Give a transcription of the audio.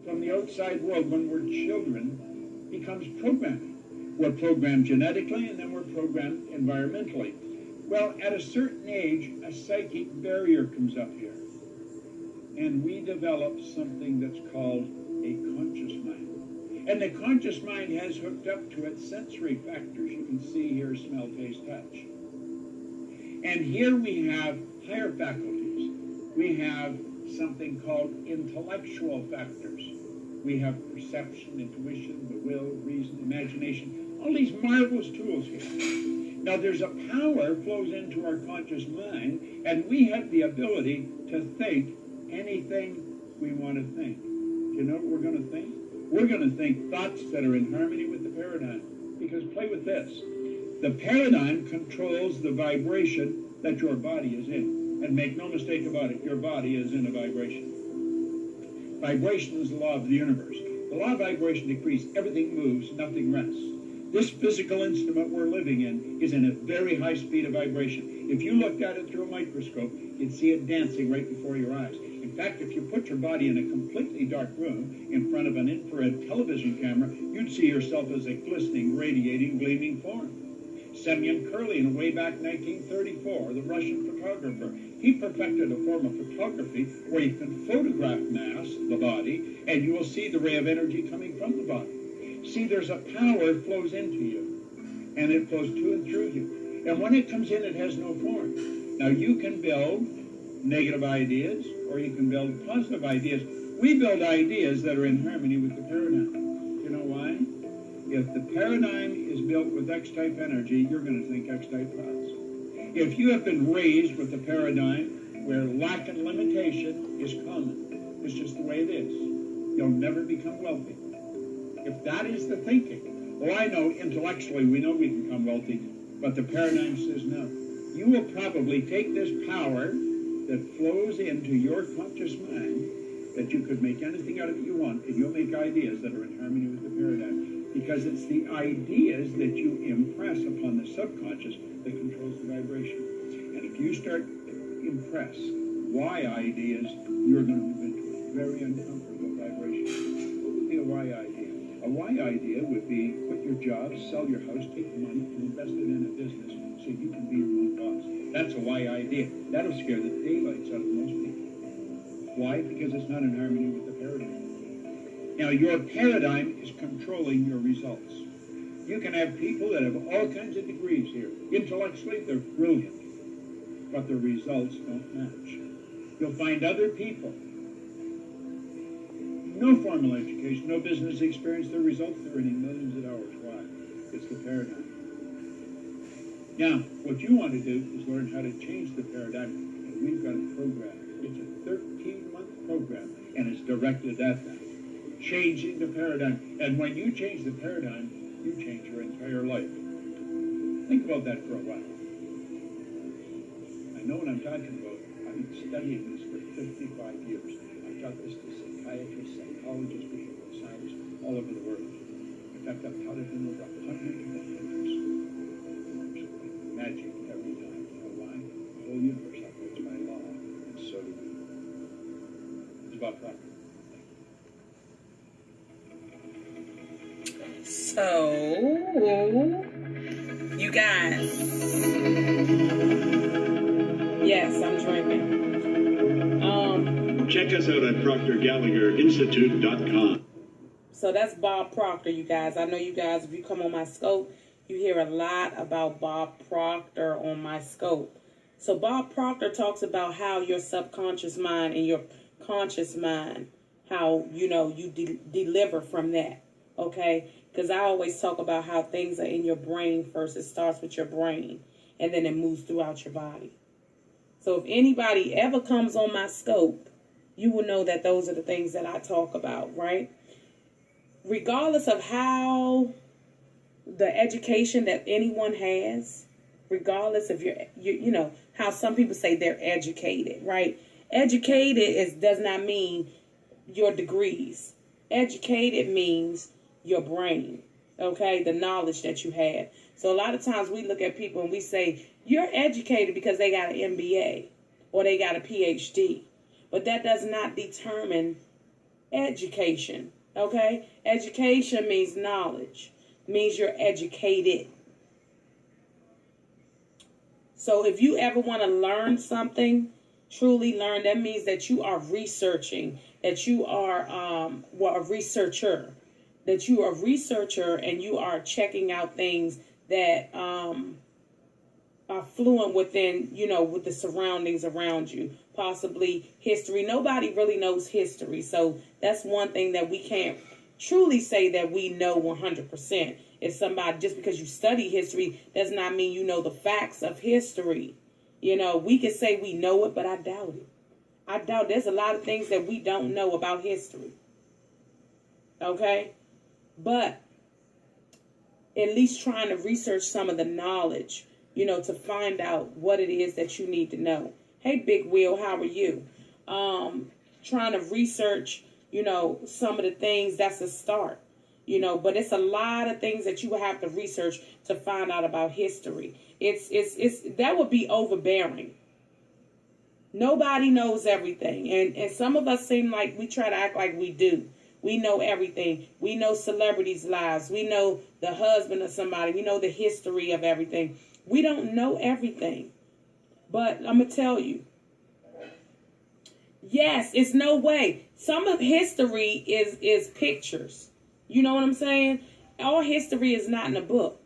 from the outside world when we're children becomes programming. We're programmed genetically, and then we're programmed environmentally. Well, at a certain age, a psychic barrier comes up here, and we develop something that's called a conscious mind. And the conscious mind has hooked up to its sensory factors. You can see, hear, smell, taste, touch. And here we have higher faculties. We have something called intellectual factors. We have perception, intuition, the will, reason, imagination, all these marvelous tools here. Now there's a power flows into our conscious mind, and we have the ability to think anything we want to think. Do you know what we're going to think? We're going to think thoughts that are in harmony with the paradigm. Because play with this. The paradigm controls the vibration that your body is in. And make no mistake about it, your body is in a vibration. Vibration is the law of the universe. The law of vibration decrees. Everything moves, nothing rests. This physical instrument we're living in is in a very high speed of vibration. If you looked at it through a microscope, you'd see it dancing right before your eyes. In fact, if you put your body in a completely dark room in front of an infrared television camera, you'd see yourself as a glistening, radiating, gleaming form. Semyon Kurlin, way back 1934, the Russian photographer, he perfected a form of photography where you can photograph mass, the body, and you will see the ray of energy coming from the body. See, there's a power that flows into you, and it flows to and through you. And when it comes in, it has no form. Now, you can build negative ideas, or you can build positive ideas. We build ideas that are in harmony with the paradigm. You know why? If the paradigm is built with X-type energy, you're going to think X-type thoughts. If you have been raised with a paradigm where lack and limitation is common, it's just the way it is, you'll never become wealthy. If that is the thinking, well, I know intellectually we know we can become wealthy, but the paradigm says no. You will probably take this power that flows into your conscious mind, that you could make anything out of it you want, and you'll make ideas that are in harmony with the paradigm. Because it's the ideas that you impress upon the subconscious that controls the vibration. And if you start to impress why ideas, you're going to move into a very uncomfortable vibration. What would be a why idea? A why idea would be quit your job, sell your house, take the money, and invest it in a business so you can be your own boss. That's a why idea. That'll scare the daylights out of most people. Why? Because it's not in harmony with the paradigm. Now, your paradigm is controlling your results. You can have people that have all kinds of degrees here. Intellectually, they're brilliant, but their results don't match. You'll find other people, no formal education, no business experience, their results are earning millions of dollars. Why? It's the paradigm. Now, what you want to do is learn how to change the paradigm, and we've got a program. It's a 13-month program, and it's directed at that. Changing the paradigm. And when you change the paradigm, you change your entire life. Think about that for a while. I know what I'm talking about. I've been studying this for 55 years. I've taught this to psychiatrists, psychologists, behavioral scientists all over the world. In fact, I've taught it in over 100 different countries. Magic every time. You know why? The whole universe operates by law, and so do we. It's about that. So, you guys, yes, I'm drinking. Check us out at ProctorGallagherInstitute.com. So that's Bob Proctor, you guys. I know you guys, if you come on my scope, you hear a lot about Bob Proctor on my scope. So Bob Proctor talks about how your subconscious mind and your conscious mind, how, you know, you deliver from that, okay? Because I always talk about how things are in your brain first. It starts with your brain, and then it moves throughout your body. So if anybody ever comes on my scope, you will know that those are the things that I talk about, right? Regardless of how the education that anyone has, regardless of you know, how some people say they're educated, right? Educated does not mean your degrees. Educated means your brain, okay, the knowledge that you have. So a lot of times we look at people and we say, you're educated because they got an MBA or they got a PhD. But that does not determine Education. Okay? Education means knowledge. Means you're educated. So if you ever want to learn something, truly learn, that means that you are researching, that you are a researcher, that you are a researcher and you are checking out things that are fluent within, with the surroundings around you, possibly history. Nobody really knows history. So that's one thing that we can't truly say that we know 100%. If somebody, just because you study history does not mean you know the facts of history. We can say we know it, but I doubt it. I doubt there's a lot of things that we don't know about history. Okay? But at least trying to research some of the knowledge, to find out what it is that you need to know. Hey, Big Will, how are you? Trying to research, some of the things, that's a start. But it's a lot of things that you will have to research to find out about history. It's that would be overbearing. Nobody knows everything. And some of us seem like we try to act like we do. We know everything. We know celebrities' lives. We know the husband of somebody. We know the history of everything. We don't know everything. But I'm going to tell you. Yes, it's no way. Some of history is pictures. You know what I'm saying? All history is not in a book.